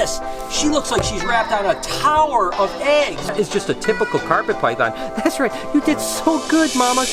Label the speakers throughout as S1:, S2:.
S1: this? She looks like she's wrapped on a tower of eggs. It's just a typical carpet python. That's right, you did so good, Mama.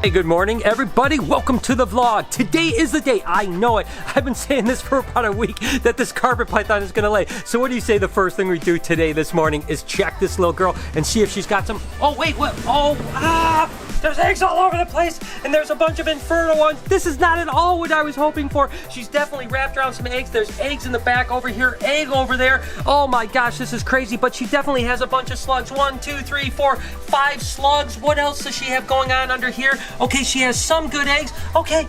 S1: Hey, good morning, everybody. Welcome to the vlog. Today is the day. I know it. I've been saying this for about a week that this carpet python is gonna lay. So what do you say the first thing we do today, this morning, is check this little girl and see if she's got some... Oh, wait, what? Oh, there's eggs all over the place, and there's a bunch of infertile ones. This is not at all what I was hoping for. She's definitely wrapped around some eggs. There's eggs in the back over here, egg over there. Oh my gosh, this is crazy, but she definitely has a bunch of slugs. 1, 2, 3, 4, 5 slugs. What else does she have going on under here? Okay, she has some good eggs. Okay.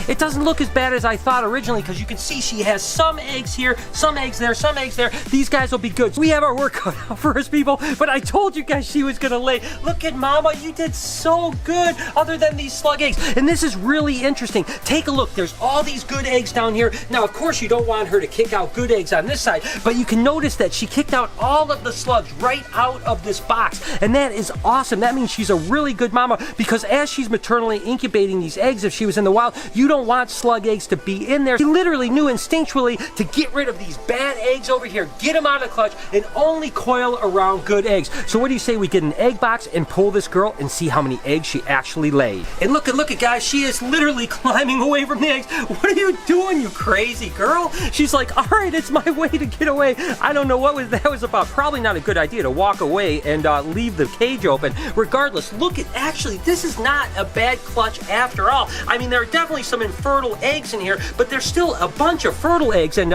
S1: It doesn't look as bad as I thought originally, because you can see she has some eggs here, some eggs there, some eggs there. These guys will be good. We have our work cut out for us, people, but I told you guys she was gonna lay. Look at Mama, you did so good, other than these slug eggs. And this is really interesting. Take a look, there's all these good eggs down here. Now, of course, you don't want her to kick out good eggs on this side, but you can notice that she kicked out all of the slugs right out of this box. And that is awesome. That means she's a really good mama, because as she's maternally incubating these eggs, if she was in the wild, you don't want slug eggs to be in there. She literally knew instinctually to get rid of these bad eggs over here, get them out of the clutch, and only coil around good eggs. So what do you say we get an egg box and pull this girl and see how many eggs she actually laid? And look at guys, she is literally climbing away from the eggs. What are you doing, you crazy girl? She's like, all right, it's my way to get away. I don't know what that was about. Probably not a good idea to walk away and leave the cage open. Regardless, look at, actually, this is not a bad clutch after all. I mean, there are definitely some infertile eggs in here, but there's still a bunch of fertile eggs, and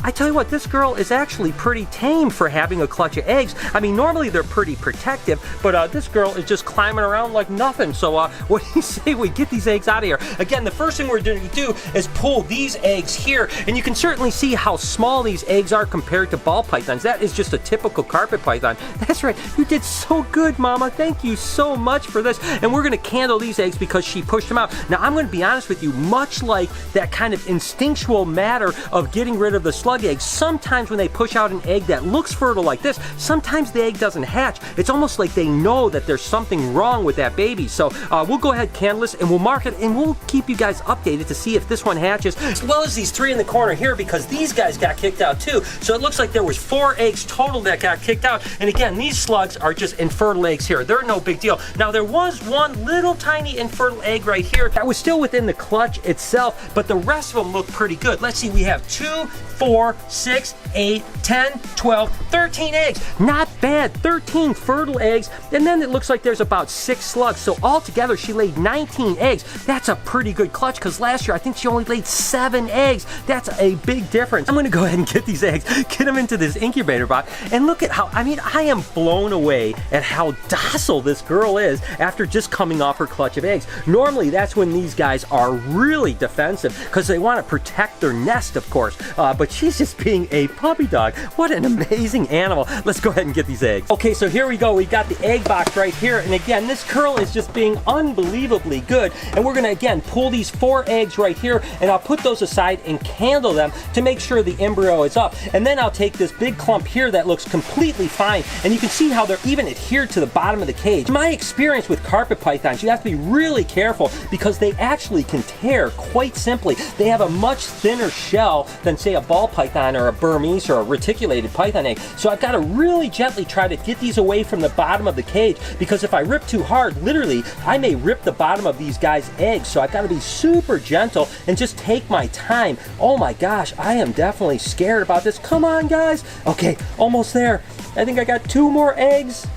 S1: I tell you what, this girl is actually pretty tame for having a clutch of eggs. I mean, normally they're pretty protective, but this girl is just climbing around like nothing. So what do you say we get these eggs out of here? Again, the first thing we're going to do is pull these eggs here, and you can certainly see how small these eggs are compared to ball pythons. That is just a typical carpet python. That's right, you did so good, Mama. Thank you so much for this. And we're going to candle these eggs because she pushed them out. Now, I'm going to be honest with you, much like that kind of instinctual matter of getting rid of the slug eggs, sometimes when they push out an egg that looks fertile like this, sometimes the egg doesn't hatch. It's almost like they know that there's something wrong with that baby. So we'll go ahead, candle this, and we'll mark it, and we'll keep you guys updated to see if this one hatches, as well as these 3 in the corner here, because these guys got kicked out too. So it looks like there was 4 eggs total that got kicked out. And again, these slugs are just infertile eggs here. They're no big deal. Now, there was one little tiny infertile egg right here that was still within the clutch itself, but the rest of them look pretty good. Let's see, we have 2, 4, 6, 8, 10, 12, 13 eggs. Not bad, 13 fertile eggs. And then it looks like there's about 6 slugs. So altogether, she laid 19 eggs. That's a pretty good clutch, because last year I think she only laid 7 eggs. That's a big difference. I'm gonna go ahead and get these eggs, get them into this incubator box, and look at how, I mean, I am blown away at how docile this girl is after just coming off her clutch of eggs. Normally, that's when these guys are really defensive, because they want to protect their nest, of course. But she's just being a puppy dog. What an amazing animal. Let's go ahead and get these eggs. Okay, so here we go. We got the egg box right here. And again, this girl is just being unbelievably good. And we're gonna, again, pull these 4 eggs right here, and I'll put those aside and candle them to make sure the embryo is up. And then I'll take this big clump here that looks completely fine. And you can see how they're even adhered to the bottom of the cage. My experience with carpet pythons, you have to be really careful, because they actually can tear quite simply. They have a much thinner shell than, say, a ball python or a Burmese or a reticulated python egg. So I've got to really gently try to get these away from the bottom of the cage, because if I rip too hard, literally, I may rip the bottom of these guys' eggs. So I've got to be super gentle and just take my time. Oh my gosh, I am definitely scared about this. Come on, guys. Okay, almost there. I think I got 2 more eggs.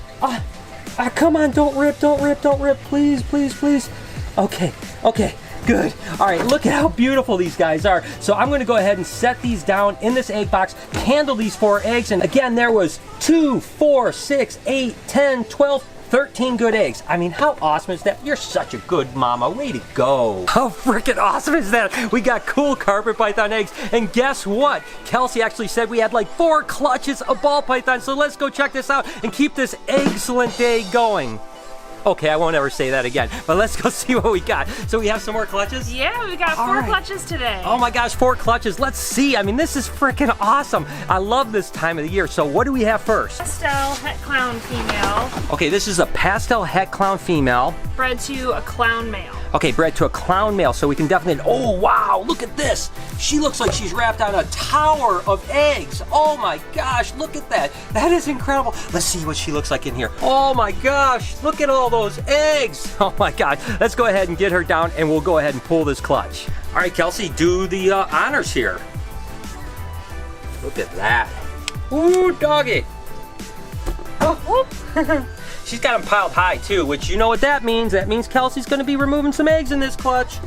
S1: Come on, don't rip, please, please, please. Okay. Good. All right, look at how beautiful these guys are. So I'm gonna go ahead and set these down in this egg box, candle these 4 eggs, and again, there was 2, 4, 6, 8, 10, 12, 13 good eggs. I mean, how awesome is that? You're such a good mama. Way to go. How freaking awesome is that? We got cool carpet python eggs, and guess what? Kelsey actually said we had like 4 clutches of ball python, so let's go check this out and keep this excellent day going. Okay, I won't ever say that again, but let's go see what we got. So we have some more clutches?
S2: Yeah, we got 4 clutches today.
S1: Oh my gosh, 4 clutches. Let's see. I mean, this is freaking awesome. I love this time of the year. So what do we have first?
S2: Pastel het clown female.
S1: Okay, this is a pastel het clown female.
S2: Bred to a clown male.
S1: Okay, bred to a clown male, so we can definitely, oh wow, look at this. She looks like she's wrapped on a tower of eggs. Oh my gosh, look at that. That is incredible. Let's see what she looks like in here. Oh my gosh, look at all those eggs. Oh my God, let's go ahead and get her down and we'll go ahead and pull this clutch. All right, Kelsey, do the honors here. Look at that. Ooh, doggy. Oh, whoop. She's got them piled high too, which you know what that means. That means Kelsey's gonna be removing some eggs in this clutch.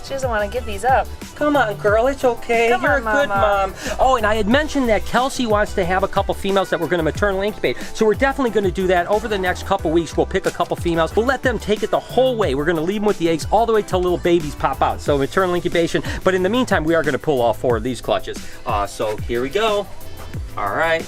S2: She doesn't want to give these up.
S1: Come on, girl, it's okay.
S2: Come
S1: You're
S2: on,
S1: a good
S2: Mama.
S1: mom. Oh, and I had mentioned that Kelsey wants to have a couple females that we're gonna maternally incubate. So we're definitely gonna do that over the next couple weeks. We'll pick a couple females. We'll let them take it the whole way. We're gonna leave them with the eggs all the way till little babies pop out. So maternal incubation. But in the meantime, we are gonna pull all 4 of these clutches. So here we go. All right,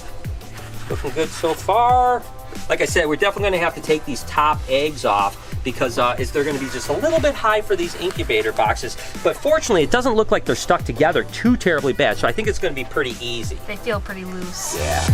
S1: looking good so far. Like I said, we're definitely gonna have to take these top eggs off because they're gonna be just a little bit high for these incubator boxes. But fortunately, it doesn't look like they're stuck together too terribly bad. So I think it's gonna be pretty easy.
S2: They feel pretty loose.
S1: Yeah.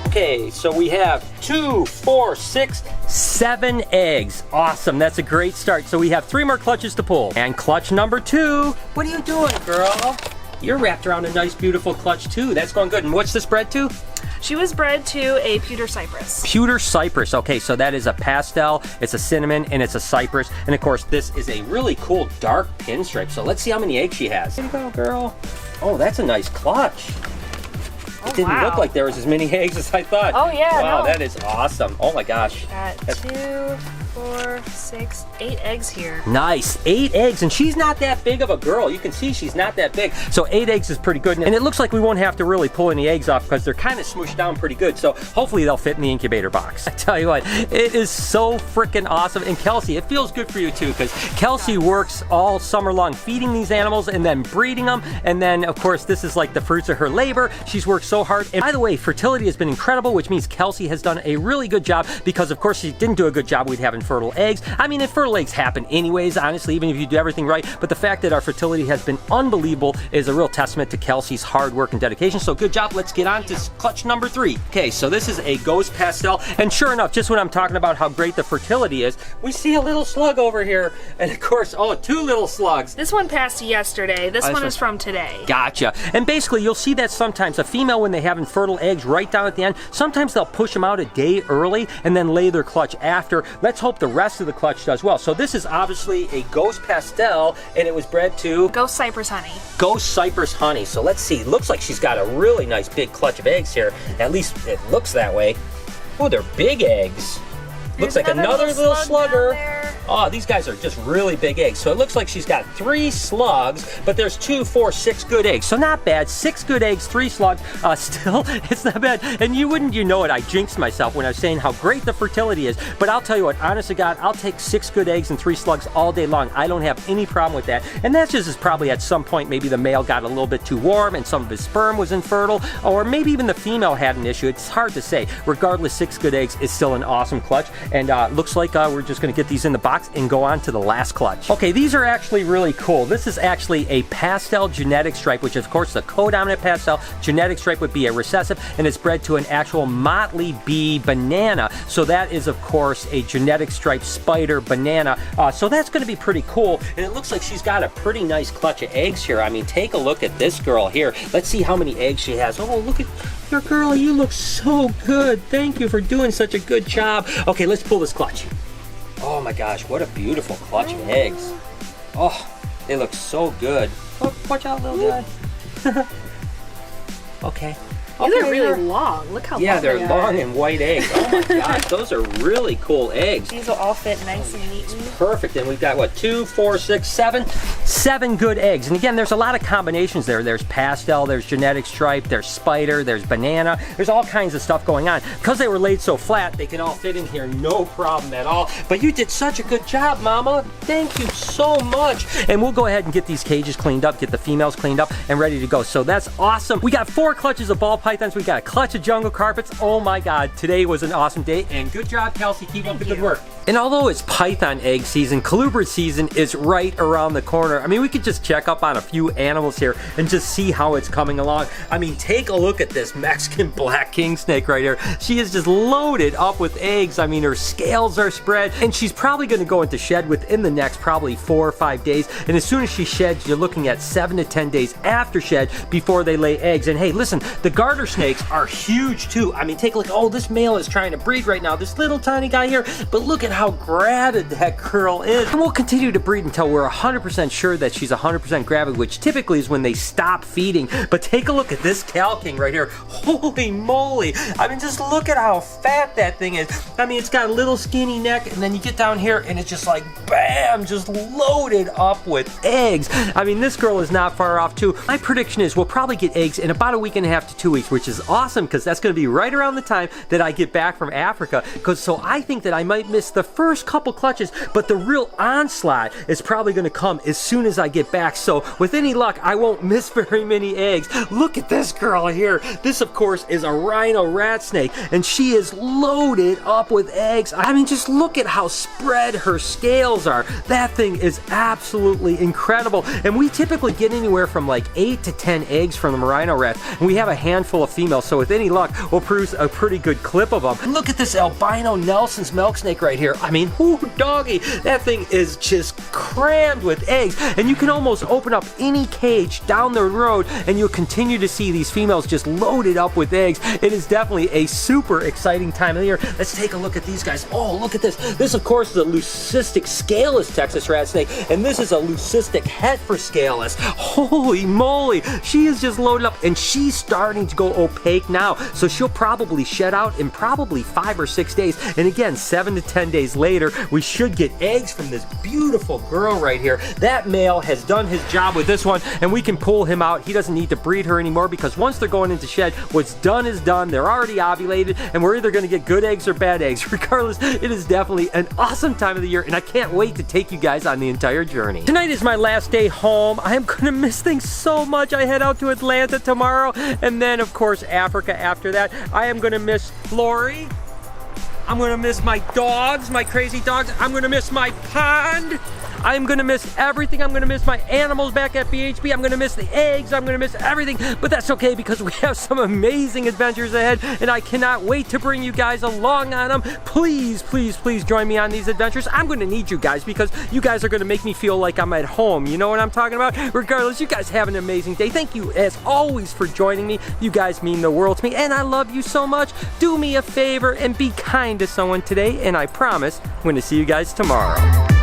S1: Okay, so we have 2, 4, 6, 7 eggs. Awesome, that's a great start. So we have 3 more clutches to pull. And clutch number 2, what are you doing, girl? You're wrapped around a nice, beautiful clutch too. That's going good. And what's this bred to?
S2: She was bred to a pewter cypress.
S1: Pewter cypress. Okay, so that is a pastel, it's a cinnamon, and it's a cypress. And of course, this is a really cool dark pinstripe. So let's see how many eggs she has. Here you go, girl. Oh, that's a nice clutch. It didn't look like there was as many eggs as I thought.
S2: Oh yeah,
S1: wow,
S2: no.
S1: that is awesome. Oh my gosh.
S2: Got 2, 4, 6, 8 eggs here.
S1: Nice, 8 eggs, and she's not that big of a girl. You can see she's not that big. So 8 eggs is pretty good, and it looks like we won't have to really pull any eggs off because they're kind of smooshed down pretty good. So hopefully they'll fit in the incubator box. I tell you what, it is so freaking awesome. And Kelsey, it feels good for you too because Kelsey works all summer long feeding these animals and then breeding them. And then of course, this is like the fruits of her labor. She's worked so hard. And by the way, fertility has been incredible, which means Kelsey has done a really good job because of course she didn't do a good job with having fertile eggs. I mean, infertile eggs happen anyways, honestly, even if you do everything right. But the fact that our fertility has been unbelievable is a real testament to Kelsey's hard work and dedication. So good job. Let's get on to clutch number 3. Okay, so this is a ghost pastel. And sure enough, just when I'm talking about how great the fertility is, we see a little slug over here. And of course, oh, 2 little slugs.
S2: This one passed yesterday. This one is from today.
S1: Gotcha. And basically, you'll see that sometimes a female, when they have infertile eggs right down at the end, sometimes they'll push them out a day early and then lay their clutch after. Let's hope the rest of the clutch does well. So this is obviously a ghost pastel, and it was bred to
S2: Ghost Cypress Honey.
S1: Ghost Cypress Honey. So let's see. Looks like she's got a really nice big clutch of eggs here. At least it looks that way. Oh, they're big eggs. Looks like another little slugger. Oh, these guys are just really big eggs. So it looks like she's got 3 slugs, but there's 2, 4, 6 good eggs. So not bad. 6 good eggs, 3 slugs. Still, it's not bad. And you know it, I jinxed myself when I was saying how great the fertility is. But I'll tell you what, honest to God, I'll take 6 good eggs and 3 slugs all day long. I don't have any problem with that. And that's just as probably at some point, maybe the male got a little bit too warm and some of his sperm was infertile, or maybe even the female had an issue. It's hard to say. Regardless, 6 good eggs is still an awesome clutch. And looks like we're just gonna get these in the box and go on to the last clutch. Okay, these are actually really cool. This is actually a pastel genetic stripe, which of course the co-dominant pastel genetic stripe would be a recessive, and it's bred to an actual motley bee banana. So that is of course a genetic stripe spider banana. So that's gonna be pretty cool. And it looks like she's got a pretty nice clutch of eggs here. I mean, take a look at this girl here. Let's see how many eggs she has. Oh, look at your girl, you look so good. Thank you for doing such a good job. Okay, let's pull this clutch. Oh my gosh, what a beautiful clutch of eggs. Oh, they look so good. Oh, watch out, little guy. Okay.
S2: These are really long. Look how long they are.
S1: Yeah, they're long and white eggs. Oh my gosh, those are really cool eggs.
S2: These will all fit nice and neatly.
S1: Perfect. And we've got what, 2, 4, 6, 7? 7 good eggs. And again, there's a lot of combinations there. There's pastel, there's genetic stripe, there's spider, there's banana. There's all kinds of stuff going on. Because they were laid so flat, they can all fit in here, no problem at all. But you did such a good job, Mama. Thank you so much. And we'll go ahead and get these cages cleaned up, get the females cleaned up and ready to go. So that's awesome. We got 4 clutches of ball pythons, we got a clutch of jungle carpets. Oh my God, today was an awesome day, and good job, Kelsey. Keep up the good work. And although it's python egg season, colubrid season is right around the corner. I mean, we could just check up on a few animals here and just see how it's coming along. I mean, take a look at this Mexican black king snake right here. She is just loaded up with eggs. I mean, her scales are spread, and she's probably going to go into shed within the next probably 4 or 5 days. And as soon as she sheds, you're looking at 7 to 10 days after shed before they lay eggs. And hey, listen, the garter snakes are huge too. I mean, take a look. Oh, this male is trying to breed right now, this little tiny guy here, but look at how gravid that girl is. And we'll continue to breed until we're 100% sure that she's 100% gravid, which typically is when they stop feeding. But take a look at this cow king right here. Holy moly. I mean, just look at how fat that thing is. I mean, it's got a little skinny neck, and then you get down here and it's just like, bam, just loaded up with eggs. I mean, this girl is not far off too. My prediction is we'll probably get eggs in about a week and a half to 2 weeks, which is awesome because that's going to be right around the time that I get back from Africa. So I think that I might miss the first couple clutches, but the real onslaught is probably going to come as soon as I get back. So with any luck, I won't miss very many eggs. Look at this girl here. This, of course, is a Rhino Rat Snake, and she is loaded up with eggs. I mean, just look at how spread her scales are. That thing is absolutely incredible. And we typically get anywhere from like 8 to 10 eggs from the Rhino Rats, and we have a handful of females. So with any luck, we'll produce a pretty good clip of them. Look at this albino Nelson's milk snake right here. I mean, whoo, doggy, that thing is just crammed with eggs, and you can almost open up any cage down the road and you'll continue to see these females just loaded up with eggs. It is definitely a super exciting time of the year. Let's take a look at these guys. Oh, look at this. This, of course, is a leucistic scaleless Texas rat snake, and this is a leucistic heifer scaleless. Holy moly, she is just loaded up, and she's starting to go opaque now, so she'll probably shed out in probably 5 or 6 days. And again, 7 to 10 days later, we should get eggs from this beautiful girl right here. That male has done his job with this one, and we can pull him out. He doesn't need to breed her anymore because once they're going into shed, what's done is done. They're already ovulated, and we're either going to get good eggs or bad eggs. Regardless, it is definitely an awesome time of the year, and I can't wait to take you guys on the entire journey. Tonight is my last day home. I am going to miss things so much. I head out to Atlanta tomorrow, and then, of course, Africa after that. I am going to miss Lori. I'm gonna miss my dogs, my crazy dogs. I'm gonna miss my pond. I'm gonna miss everything. I'm gonna miss my animals back at BHB. I'm gonna miss the eggs. I'm gonna miss everything, but that's okay because we have some amazing adventures ahead, and I cannot wait to bring you guys along on them. Please, please, please join me on these adventures. I'm gonna need you guys because you guys are gonna make me feel like I'm at home. You know what I'm talking about? Regardless, you guys have an amazing day. Thank you, as always, for joining me. You guys mean the world to me, and I love you so much. Do me a favor and be kind to someone today, and I promise I'm gonna see you guys tomorrow.